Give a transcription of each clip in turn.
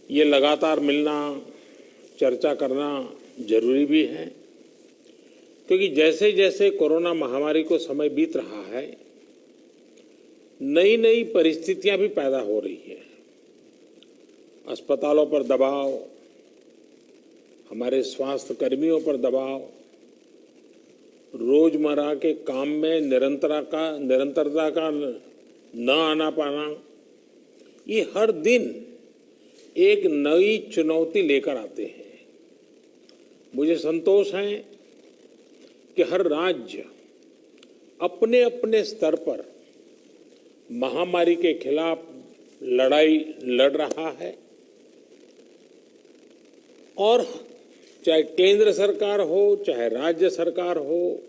ये लगातार मिलना, चर्चा करना जरूरी भी है, क्योंकि जैसे जैसे कोरोना महामारी को समय बीत रहा है, नई नई परिस्थितियां भी पैदा हो रही है। अस्पतालों पर दबाव, हमारे स्वास्थ्य कर्मियों पर दबाव, रोजमर्रा के काम में निरंतरता का न आना पाना, ये हर दिन एक नई चुनौती लेकर आते हैं। मुझे संतोष है कि हर राज्य अपने अपने स्तर पर महामारी के खिलाफ लड़ाई लड़ रहा है, और चाहे केंद्र सरकार हो चाहे राज्य सरकार हो,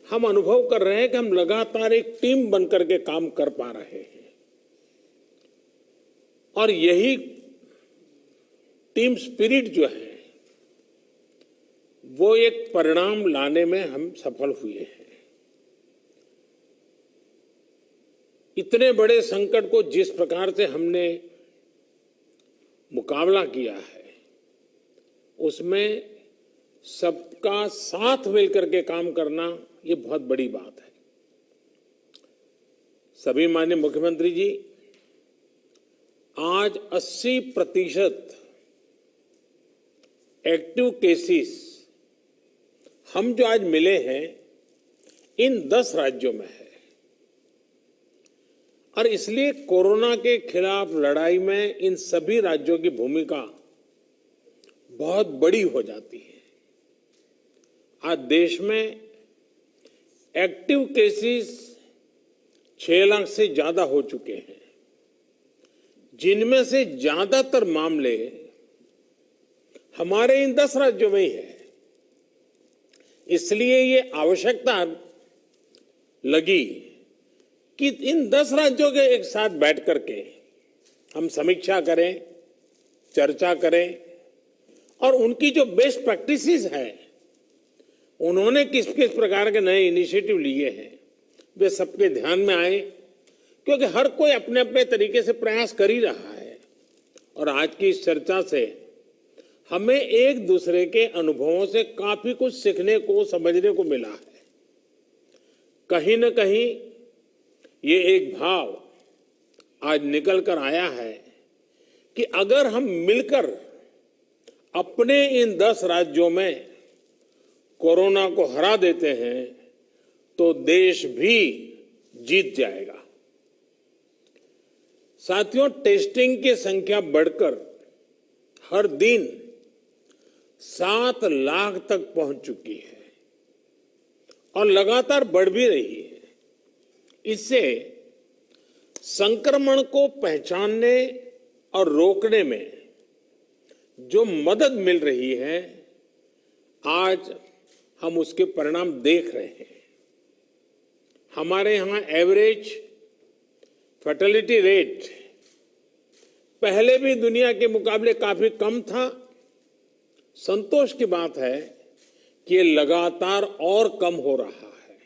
हम अनुभव कर रहे हैं कि हम लगातार एक टीम बनकर के काम कर पा रहे हैं, और यही टीम स्पिरिट जो है वो एक परिणाम लाने में हम सफल हुए हैं। इतने बड़े संकट को जिस प्रकार से हमने मुकाबला किया है, उसमें सबका साथ मिलकर के काम करना ये बहुत बड़ी बात है। सभी माननीय मुख्यमंत्री जी, आज 80% एक्टिव केसेस हम जो आज मिले हैं इन 10 राज्यों में है, और इसलिए कोरोना के खिलाफ लड़ाई में इन सभी राज्यों की भूमिका बहुत बड़ी हो जाती है। आज देश में एक्टिव केसेस 6 लाख से ज्यादा हो चुके हैं, जिनमें से ज्यादातर मामले हमारे इन 10 राज्यों में ही है। इसलिए ये आवश्यकता लगी कि इन 10 राज्यों के एक साथ बैठ करके हम समीक्षा करें, चर्चा करें, और उनकी जो बेस्ट प्रैक्टिसेस है, उन्होंने किस किस प्रकार के नए इनिशिएटिव लिए हैं, वे सबके ध्यान में आए, क्योंकि हर कोई अपने अपने तरीके से प्रयास कर ही रहा है। और आज की इस चर्चा से हमें एक दूसरे के अनुभवों से काफी कुछ सीखने को, समझने को मिला है। कहीं न कहीं ये एक भाव आज निकल कर आया है कि अगर हम मिलकर अपने इन 10 राज्यों में कोरोना को हरा देते हैं तो देश भी जीत जाएगा। साथियों, टेस्टिंग की संख्या बढ़कर हर दिन 7 लाख तक पहुंच चुकी है और लगातार बढ़ भी रही है। इससे संक्रमण को पहचानने और रोकने में जो मदद मिल रही है, आज हम उसके परिणाम देख रहे हैं। हमारे यहां एवरेज फर्टिलिटी रेट पहले भी दुनिया के मुकाबले काफी कम था। संतोष की बात है कि ये लगातार और कम हो रहा है।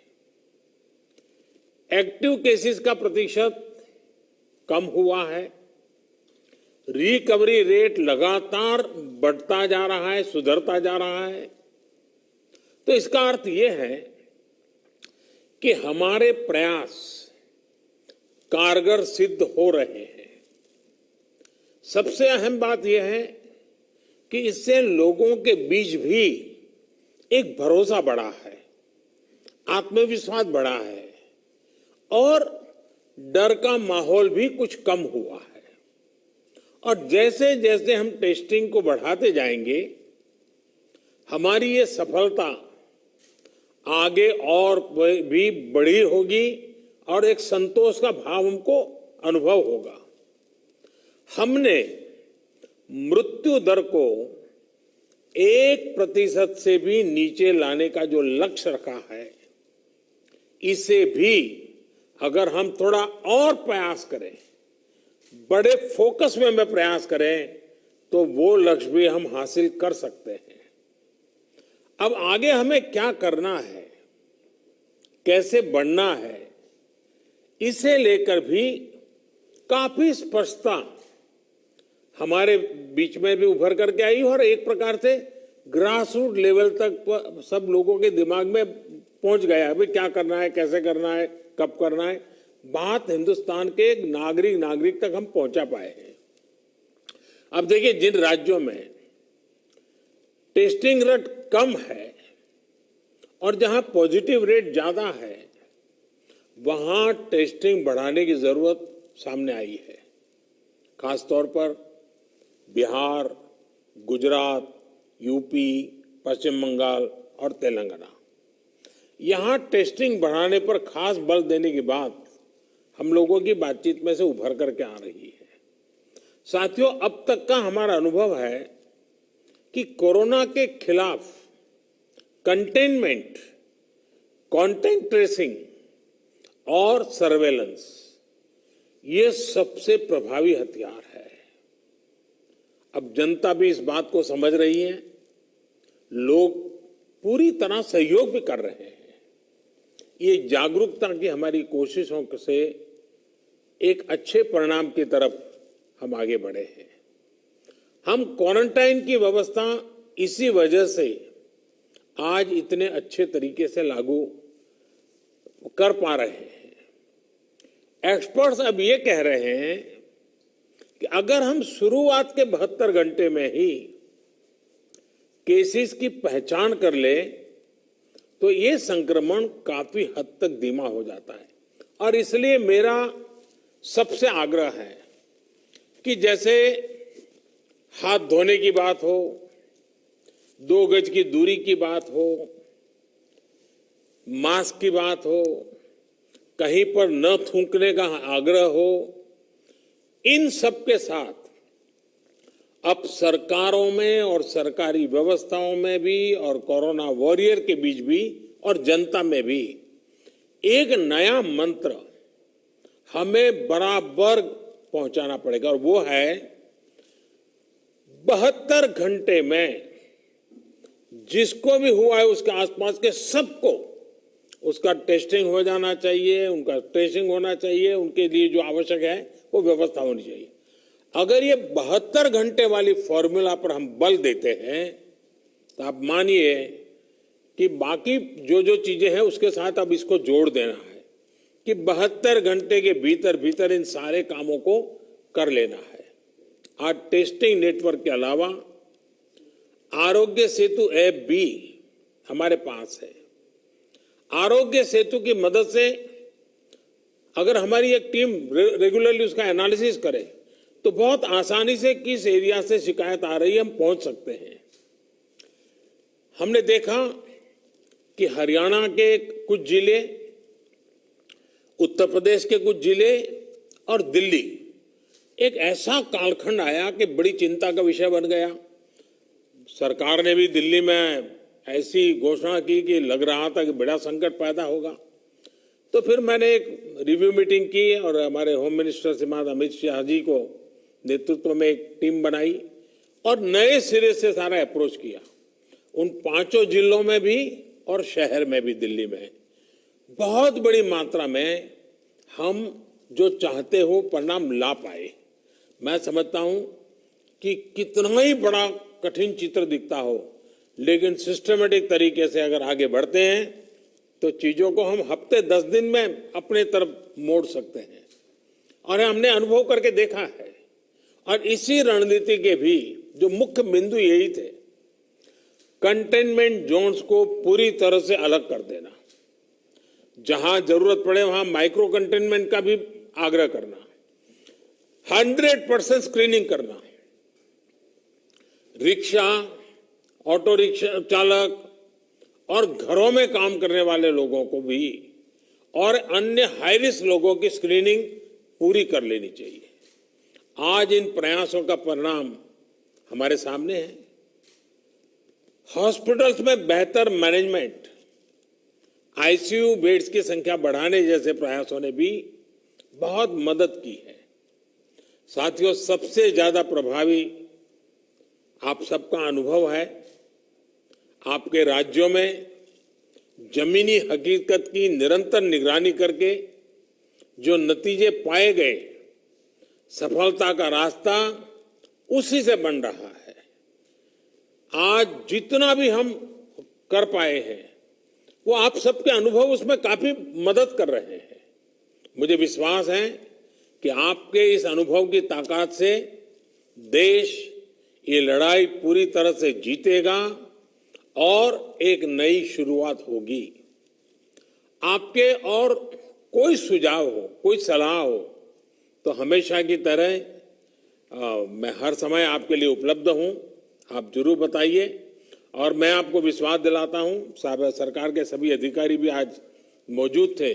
एक्टिव केसेस का प्रतिशत कम हुआ है। रिकवरी रेट लगातार बढ़ता जा रहा है, सुधरता जा रहा है। तो इसका अर्थ यह है कि हमारे प्रयास कारगर सिद्ध हो रहे हैं। सबसे अहम बात यह है कि इससे लोगों के बीच भी एक भरोसा बढ़ा है, आत्मविश्वास बढ़ा है, और डर का माहौल भी कुछ कम हुआ है। और जैसे जैसे हम टेस्टिंग को बढ़ाते जाएंगे, हमारी ये सफलता आगे और भी बड़ी होगी और एक संतोष का भाव हमको अनुभव होगा। हमने मृत्यु दर को 1% से भी नीचे लाने का जो लक्ष्य रखा है, इसे भी अगर हम थोड़ा और प्रयास करें, बड़े फोकस में हम प्रयास करें, तो वो लक्ष्य भी हम हासिल कर सकते हैं। अब आगे हमें क्या करना है, कैसे बढ़ना है, इसे लेकर भी काफी स्पष्टता हमारे बीच में भी उभर करके आई और एक प्रकार से ग्रास रूट लेवल तक सब लोगों के दिमाग में पहुंच गया है। भाई क्या करना है, कैसे करना है, कब करना है, बात हिंदुस्तान के एक नागरिक तक हम पहुंचा पाए हैं। अब देखिए, जिन राज्यों में टेस्टिंग रेट कम है और जहां पॉजिटिव रेट ज्यादा है, वहां टेस्टिंग बढ़ाने की जरूरत सामने आई है। खासतौर पर बिहार, गुजरात, यूपी, पश्चिम बंगाल और तेलंगाना, यहां टेस्टिंग बढ़ाने पर खास बल देने की बात हम लोगों की बातचीत में से उभर करके आ रही है। साथियों, अब तक का हमारा अनुभव है कि कोरोना के खिलाफ कंटेनमेंट, कॉन्टैक्ट ट्रेसिंग और सर्वेलेंस, ये सबसे प्रभावी हथियार है। अब जनता भी इस बात को समझ रही है, लोग पूरी तरह सहयोग भी कर रहे हैं। ये जागरूकता की हमारी कोशिशों से एक अच्छे परिणाम की तरफ हम आगे बढ़े हैं। हम क्वारंटाइन की व्यवस्था इसी वजह से आज इतने अच्छे तरीके से लागू कर पा रहे हैं। एक्सपर्ट्स अब ये कह रहे हैं कि अगर हम शुरुआत के 72 घंटे में ही केसेस की पहचान कर ले तो ये संक्रमण काफी हद तक धीमा हो जाता है। और इसलिए मेरा सबसे आग्रह है कि जैसे हाथ धोने की बात हो, 2 गज की दूरी की बात हो, मास्क की बात हो, कहीं पर न थूकने का आग्रह हो, इन सब के साथ अब सरकारों में और सरकारी व्यवस्थाओं में भी और कोरोना वॉरियर के बीच भी और जनता में भी एक नया मंत्र हमें बराबर पहुंचाना पड़ेगा, और वो है 72 घंटे में जिसको भी हुआ है उसके आसपास के सबको उसका टेस्टिंग हो जाना चाहिए, उनका ट्रेसिंग होना चाहिए, उनके लिए जो आवश्यक है वो व्यवस्था होनी चाहिए। अगर ये 72 घंटे वाली फॉर्मूला पर हम बल देते हैं तो आप मानिए कि बाकी जो जो चीजें हैं उसके साथ अब इसको जोड़ देना है कि 72 घंटे के भीतर भीतर इन सारे कामों को कर लेना है। आज टेस्टिंग नेटवर्क के अलावा आरोग्य सेतु ऐप भी हमारे पास है। आरोग्य सेतु की मदद से अगर हमारी एक टीम रेगुलरली उसका एनालिसिस करे तो बहुत आसानी से किस एरिया से शिकायत आ रही है हम पहुंच सकते हैं। हमने देखा कि हरियाणा के कुछ जिले, उत्तर प्रदेश के कुछ जिले और दिल्ली, एक ऐसा कालखंड आया कि बड़ी चिंता का विषय बन गया। सरकार ने भी दिल्ली में ऐसी घोषणा की कि लग रहा था कि बड़ा संकट पैदा होगा। तो फिर मैंने एक रिव्यू मीटिंग की और हमारे होम मिनिस्टर श्रीमान अमित शाह जी को नेतृत्व में एक टीम बनाई और नए सिरे से सारा अप्रोच किया। उन 5 जिलों में भी और शहर में भी, दिल्ली में बहुत बड़ी मात्रा में हम जो चाहते हो परिणाम ला पाए। मैं समझता हूं कि कितना ही बड़ा कठिन चित्र दिखता हो, लेकिन सिस्टमेटिक तरीके से अगर आगे बढ़ते हैं तो चीजों को हम हफ्ते 10 दिन में अपने तरफ मोड़ सकते हैं। और हमने अनुभव करके देखा है। और इसी रणनीति के भी जो मुख्य बिंदु यही थे, कंटेनमेंट जोन्स को पूरी तरह से अलग कर देना, जहां जरूरत पड़े वहां माइक्रो कंटेनमेंट का भी आग्रह करना, 100% स्क्रीनिंग करना, रिक्शा, ऑटो रिक्शा चालक और घरों में काम करने वाले लोगों को भी और अन्य हाई रिस्क लोगों की स्क्रीनिंग पूरी कर लेनी चाहिए। आज इन प्रयासों का परिणाम हमारे सामने है। हॉस्पिटल्स में बेहतर मैनेजमेंट, आईसीयू बेड्स की संख्या बढ़ाने जैसे प्रयासों ने भी बहुत मदद की है। साथियों, सबसे ज्यादा प्रभावी आप सबका अनुभव है। आपके राज्यों में जमीनी हकीकत की निरंतर निगरानी करके जो नतीजे पाए गए, सफलता का रास्ता उसी से बन रहा है। आज जितना भी हम कर पाए हैं वो आप सबके अनुभव उसमें काफी मदद कर रहे हैं। मुझे विश्वास है कि आपके इस अनुभव की ताकत से देश ये लड़ाई पूरी तरह से जीतेगा और एक नई शुरुआत होगी। आपके और कोई सुझाव हो, कोई सलाह हो तो हमेशा की तरह मैं हर समय आपके लिए उपलब्ध हूं। आप जरूर बताइए और मैं आपको विश्वास दिलाता हूं, सरकार के सभी अधिकारी भी आज मौजूद थे।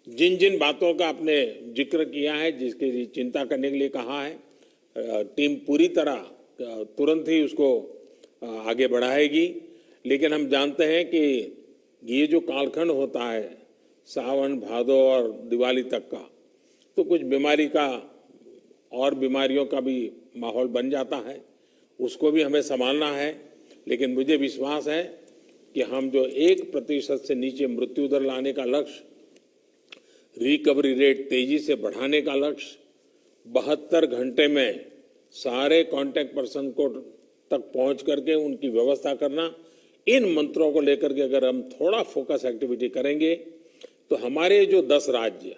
जिन जिन बातों का आपने जिक्र किया है, जिसकी चिंता करने के लिए कहा है, टीम पूरी तरह तुरंत ही उसको आगे बढ़ाएगी। लेकिन हम जानते हैं कि ये जो कालखंड होता है सावन भादो और दिवाली तक का, तो कुछ बीमारी का और बीमारियों का भी माहौल बन जाता है, उसको भी हमें संभालना है। लेकिन मुझे विश्वास है कि हम जो 1% से नीचे मृत्यु दर लाने का लक्ष्य, रिकवरी रेट तेजी से बढ़ाने का लक्ष्य, 72 घंटे में सारे कांटेक्ट पर्सन को तक पहुंच करके उनकी व्यवस्था करना, इन मंत्रों को लेकर के अगर हम थोड़ा फोकस एक्टिविटी करेंगे तो हमारे जो 10 राज्य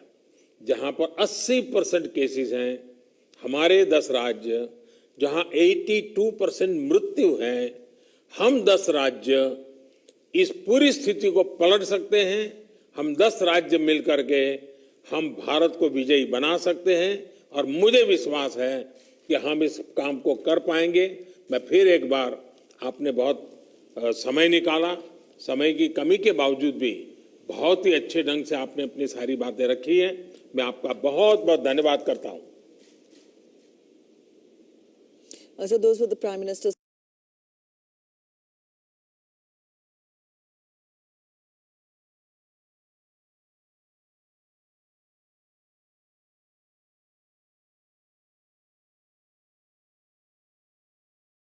जहां पर 80% केसेस हैं, हमारे 10 राज्य जहां 82% मृत्यु है, हम 10 राज्य इस पूरी स्थिति को पलट सकते हैं। हम 10 राज्य मिलकर के हम भारत को विजयी बना सकते हैं और मुझे विश्वास है कि हम इस काम को कर पाएंगे। मैं फिर एक बार, आपने बहुत समय निकाला, समय की कमी के बावजूद भी बहुत ही अच्छे ढंग से आपने अपनी सारी बातें रखी है। मैं आपका बहुत बहुत धन्यवाद करता हूं। So those were the Prime Minister's